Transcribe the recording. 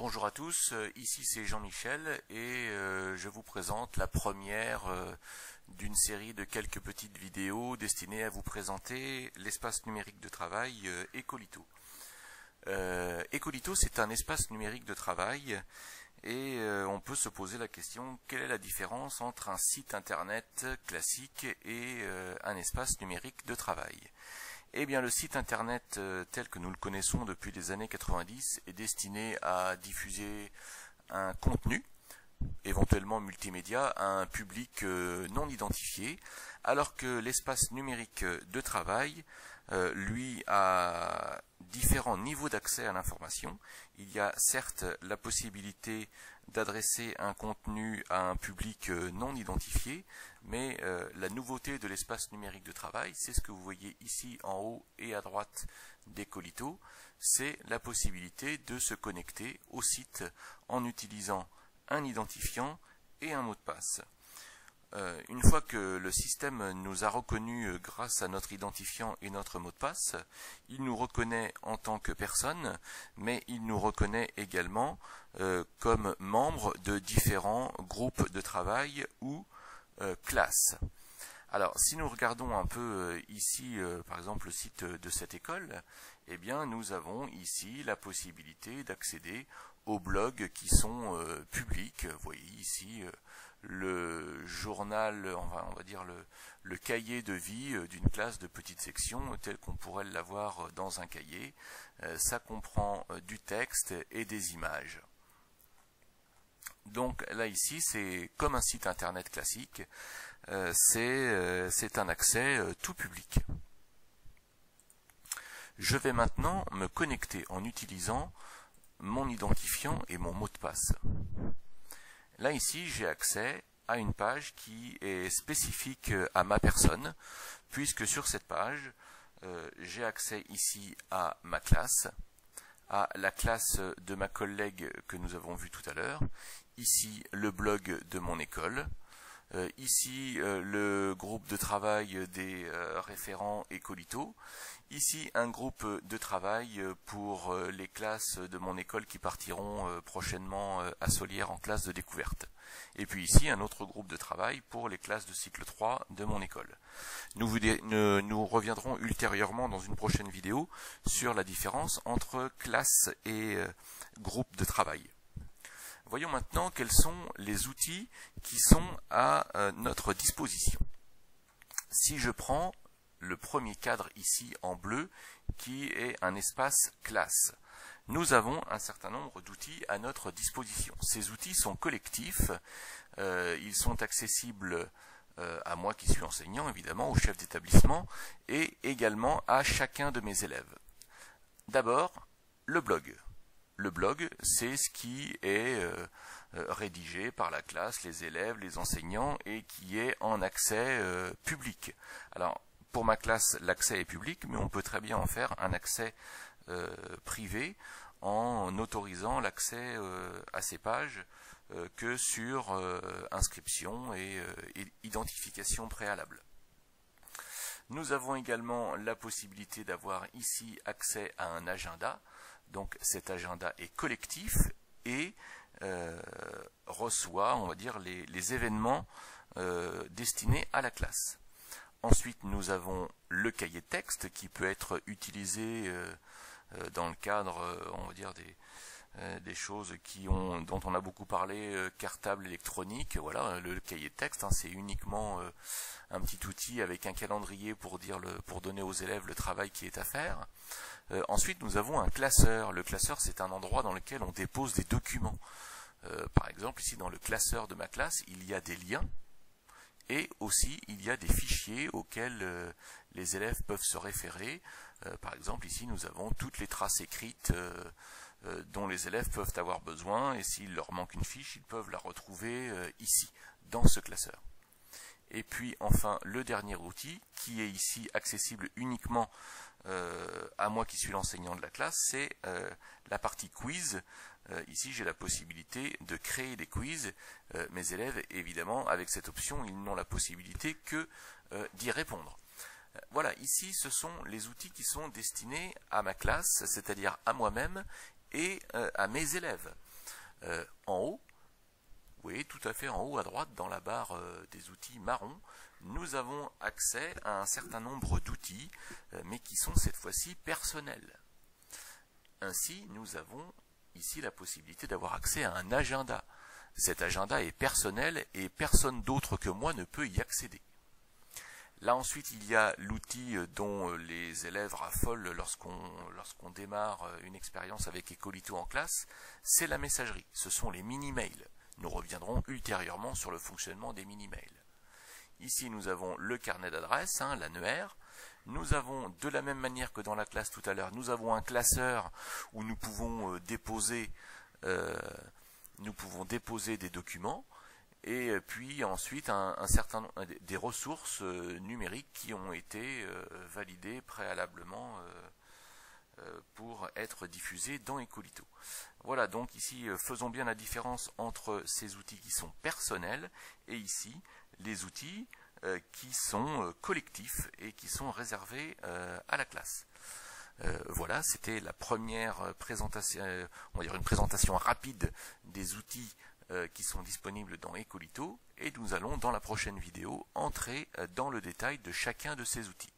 Bonjour à tous, ici c'est Jean-Michel et je vous présente la première d'une série de quelques petites vidéos destinées à vous présenter l'espace numérique de travail Ecolito. Ecolito, c'est un espace numérique de travail et on peut se poser la question, quelle est la différence entre un site internet classique et un espace numérique de travail? Eh bien, le site internet tel que nous le connaissons depuis les années 90 est destiné à diffuser un contenu, éventuellement multimédia, à un public non identifié, alors que l'espace numérique de travail, lui, a différents niveaux d'accès à l'information. Il y a certes la possibilité d'adresser un contenu à un public non identifié, mais la nouveauté de l'espace numérique de travail, c'est ce que vous voyez ici en haut et à droite d'Ecolito, c'est la possibilité de se connecter au site en utilisant un identifiant et un mot de passe. Une fois que le système nous a reconnus grâce à notre identifiant et notre mot de passe, il nous reconnaît en tant que personne, mais il nous reconnaît également comme membre de différents groupes de travail ou classes. Alors, si nous regardons un peu ici, par exemple, le site de cette école, eh bien, nous avons ici la possibilité d'accéder aux blogs qui sont publics. Vous voyez ici le journal, on va dire le cahier de vie d'une classe de petite section, tel qu'on pourrait l'avoir dans un cahier. Ça comprend du texte et des images. Donc là ici, c'est comme un site internet classique, c'est un accès tout public. Je vais maintenant me connecter en utilisant mon identifiant et mon mot de passe. Là ici, j'ai accès à une page qui est spécifique à ma personne, puisque sur cette page, j'ai accès ici à ma classe, à la classe de ma collègue que nous avons vue tout à l'heure, ici le blog de mon école, ici le groupe de travail des référents Ecolito, ici un groupe de travail pour les classes de mon école qui partiront prochainement à Solières en classe de découverte. Et puis ici un autre groupe de travail pour les classes de cycle 3 de mon école. Nous reviendrons ultérieurement dans une prochaine vidéo sur la différence entre classe et groupe de travail. Voyons maintenant quels sont les outils qui sont à notre disposition. Si je prends le premier cadre ici en bleu, qui est un espace classe, nous avons un certain nombre d'outils à notre disposition. Ces outils sont collectifs, ils sont accessibles à moi qui suis enseignant, évidemment, au chef d'établissement, et également à chacun de mes élèves. D'abord, le blog. Le blog, c'est ce qui est rédigé par la classe, les élèves, les enseignants, et qui est en accès public. Alors, pour ma classe, l'accès est public, mais on peut très bien en faire un accès privé en autorisant l'accès à ces pages que sur inscription et identification préalable. Nous avons également la possibilité d'avoir ici accès à un agenda. Donc cet agenda est collectif et reçoit, on va dire, les événements destinés à la classe. Ensuite, nous avons le cahier de texte qui peut être utilisé dans le cadre, on va dire, des choses dont on a beaucoup parlé, cartable électronique. Voilà, le cahier de texte, hein, c'est uniquement un petit outil avec un calendrier pour donner aux élèves le travail qui est à faire. Ensuite, nous avons un classeur. Le classeur, c'est un endroit dans lequel on dépose des documents. Par exemple, ici, dans le classeur de ma classe, il y a des liens et aussi, il y a des fichiers auxquels les élèves peuvent se référer. Par exemple, ici, nous avons toutes les traces écrites dont les élèves peuvent avoir besoin, et s'il leur manque une fiche, ils peuvent la retrouver ici, dans ce classeur. Et puis, enfin, le dernier outil, qui est ici accessible uniquement à moi qui suis l'enseignant de la classe, c'est la partie quiz. Ici, j'ai la possibilité de créer des quiz. Mes élèves, évidemment, avec cette option, ils n'ont la possibilité que d'y répondre. Voilà, ici, ce sont les outils qui sont destinés à ma classe, c'est-à-dire à moi-même et à mes élèves. En haut, oui, tout à fait en haut à droite, dans la barre des outils marron, nous avons accès à un certain nombre d'outils, mais qui sont cette fois-ci personnels. Ainsi, nous avons ici la possibilité d'avoir accès à un agenda. Cet agenda est personnel et personne d'autre que moi ne peut y accéder. Là ensuite, il y a l'outil dont les élèves raffolent lorsqu'on démarre une expérience avec Ecolito en classe, c'est la messagerie, ce sont les mini-mails. Nous reviendrons ultérieurement sur le fonctionnement des mini-mails. Ici, nous avons le carnet d'adresse, l'annuaire. Nous avons, de la même manière que dans la classe tout à l'heure, nous avons un classeur où nous pouvons déposer des documents. Et puis ensuite des ressources numériques qui ont été validées préalablement pour être diffusées dans Ecolito. Voilà, donc ici faisons bien la différence entre ces outils qui sont personnels et ici les outils qui sont collectifs et qui sont réservés à la classe. Voilà, c'était la première présentation, on va dire une présentation rapide des outils qui sont disponibles dans Ecolito, et nous allons dans la prochaine vidéo entrer dans le détail de chacun de ces outils.